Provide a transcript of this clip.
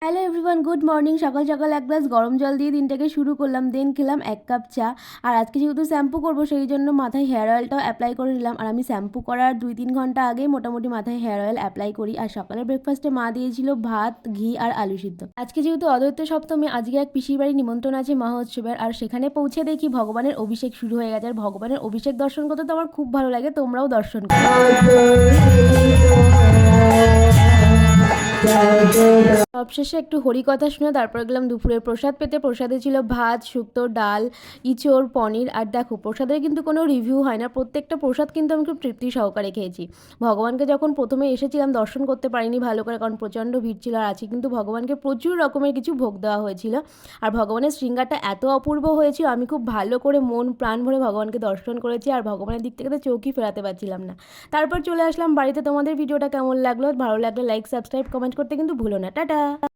Hello everyone, good morning. সকাল সকাল এক গ্লাস গরম জল দিয়ে দিনটাকে শুরু করলাম, দেন খেলাম এক কাপ চা। আর আজকে যেহেতু শ্যাম্পু করবো সেই জন্য মাথায় হেয়ার অয়েলটাও অ্যাপ্লাই করে নিলাম। আর আমি শ্যাম্পু করার 2-3 ঘন্টা আগেই মোটামুটি মাথায় হেয়ার অয়েল অ্যাপ্লাই করি। আর সকালের ব্রেকফাস্টে মা দিয়েছিল ভাত, ঘি আর আলু সিদ্ধ। আজকে যেহেতু অদ্বৈত সপ্তমী, আজকে এক পিসির বাড়ি নিমন্ত্রণ আছে মহোৎসবের। আর সেখানে পৌঁছে দেখি ভগবানের অভিষেক শুরু হয়ে গেছে। আর ভগবানের অভিষেক দর্শন করতে তো আমার খুব ভালো লাগে, তোমরাও দর্শন করো। সবশেষে একটু হরিকথা শুনে তারপরে গেলাম দুপুরের প্রসাদ পেতে। প্রসাদে ছিল ভাত, শুক্তো, ডাল, ইঁচড়, পনির। আর দেখো, প্রসাদের কিন্তু কোনো রিভিউ হয় না, প্রত্যেকটা প্রসাদ কিন্তু আমি খুব তৃপ্তি সহকারে খেয়েছি। ভগবানকে যখন প্রথমে এসেছিলাম দর্শন করতে পারিনি ভালো করে, কারণ প্রচণ্ড ভিড় ছিল। আর আজকে কিন্তু ভগবানকে প্রচুর রকমের কিছু ভোগ দেওয়া হয়েছিল। আর ভগবানের শৃঙ্গারটা এত অপূর্ব হয়েছিল, আমি খুব ভালো করে মন প্রাণ ভরে ভগবানকে দর্শন করেছি। আর ভগবানের দিক থেকে তো চোখই ফেরাতে পারছিলাম না। তারপর চলে আসলাম বাড়িতে। তোমাদের ভিডিওটা কেমন লাগলো? ভালো লাগলে লাইক, সাবস্ক্রাইব, কমেন্ট করতে কিন্তু ভুলো না। টাটা।